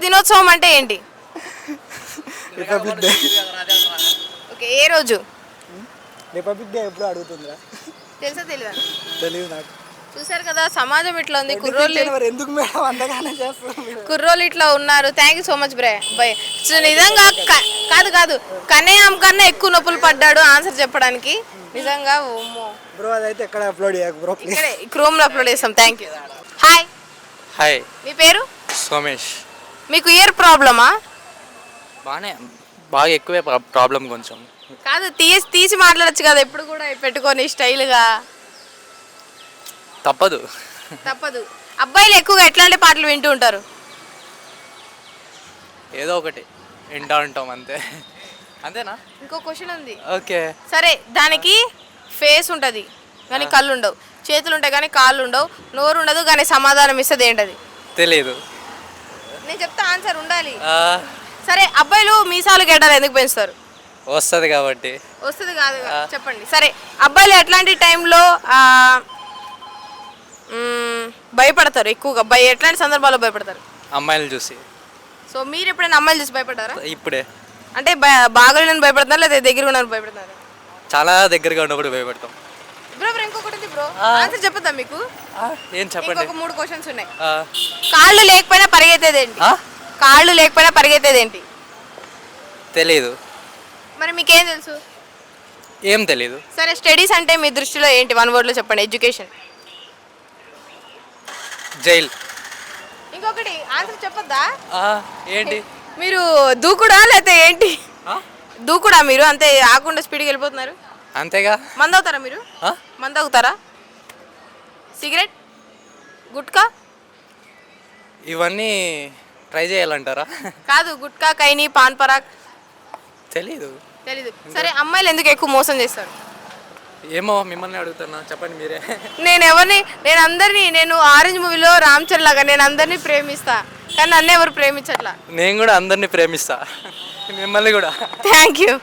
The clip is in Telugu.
దినోత్సవం అంటే ఏంటి? Republic day. ఓకే, ఏ రోజు? రిపబ్లిక్ డే ఎప్పుడు అడుగుతుందిరా? తెలుసా తెలీదా? తెలియదు నాకు. చూసారు కదా సమాజం ఇట్లా ఉంది. ఎందుకు మేడం అంతగానే చేస్తాం? కుర్రోళ్ళు ఇట్లా ఉన్నారు. Thank you so much bye. నిజంగా కాదు కనేయం కన్నా ఎక్కువ నొప్పులు పడ్డాడు ఆన్సర్ చెప్పడానికి. నిజంగా బ్రో అదైతే ఎక్కడ అప్లోడ్ చేయకు బ్రో. ఇక్కడే క్రోమ్ లో అప్లోడ్ చేస్తాం. Thank you. హాయ్. హాయ్. మీ పేరు? సోమేష్. మీకు ఇయర్ ప్రాబ్లమా? బాగా ఎక్కువే ప్రాబ్లం కొంచెం. కాదు తీసి మాట్లాడచ్చు కదా ఎప్పుడు కూడా పెట్టుకొని స్టైల్గా. తప్పదు. అబ్బాయిలు ఎక్కువగా ఎట్లాంటి పాటలు వింటూ ఉంటారు? ఏదో ఒకటి వింటా ఉంటాం అంతే. అంతేనా? ఇంకో క్వశ్చన్ ఉంది. ఓకే సరే, దానికి ఫేస్ ఉంటుంది కానీ కళ్ళు ఉండవు, చేతులు ఉంటాయి కానీ కాళ్ళు ఉండవు, నోరు ఉండదు కానీ సమాధానం ఇస్తుంది. ఏంటది? తెలీదు. నేను చెప్తా, ఆన్సర్ ఉండాలి. సరే, అబ్బాయిలు మీసాలు గడ్డాలు ఎందుకు పెంచుతారు? వస్తుంది కాబట్టి. వస్తుంది కాదు, చెప్పండి. సరే, అబ్బాయిలు ఎట్లాంటి టైంలో భయపడతారు ఎక్కువగా? ఎట్లాంటి సందర్భాల్లో భయపడతారు? అమ్మాయిలు చూసి. సో మీరు ఎప్పుడైనా అమ్మాయిలు చూసి భయపడ్డారా? ఇప్పుడే. అంటే బాగా నేను భయపడుతున్నారు లేదా దగ్గర ఉన్నాను భయపడుతున్నారు? చాలా దగ్గరగా ఉన్నప్పుడు భయపడతాం. బ్రో ఇంకొకటి ఉంది బ్రో, ఆన్సర్ చెప్పొద్దా మీకు? ఏం చెప్పండి. ఇంకొక 3 క్వశ్చన్స్ ఉన్నాయి. కాళ్ళు లేకపోయినా పరిగెత్తేది ఏంటి? కాళ్ళు లేకపోయినా పరిగెత్తేది ఏంటి? తెలీదు. మరి మీకేం తెలుసు? ఏం తెలీదు. సరే, స్టడీస్ అంటే మీ దృష్టిలో ఏంటి? 1 word లో చెప్పండి. ఎడ్యుకేషన్. జైల్. ఇంకొకటి ఆన్సర్ చెప్పొద్దా? ఏంటి? మీరు దూకుడా లేకపోతే ఏంటి? దూకుడా మీరు? అంతే ఆకుండా స్పీడ్కి వెళ్ళిపోతున్నారు. అంతేగా. మందు అవుతారా మీరు? మందు అవుతారా? సిగరెట్, గుట్కా ఇవన్నీ ట్రై చేయాలంటారా? కాదు, గుట్కా, కైని, పాన్ పరాగ్. తెలీదు. సరే, అమ్మాయిలు ఎందుకు ఎక్కువ మోసం చేస్తారు? ఏమో మిమ్మల్ని అడుగుతున్నా, చెప్పండి మీరే. నేను ఆరెంజ్ మూవీలో రామ్ చరణ్ లాగా నేను అందరినీ ప్రేమిస్తా కానీ నన్ను ఎవరు ప్రేమించట్లా. నేను కూడా అందరినీ ప్రేమిస్తా, మిమ్మల్ని కూడా. Thank you.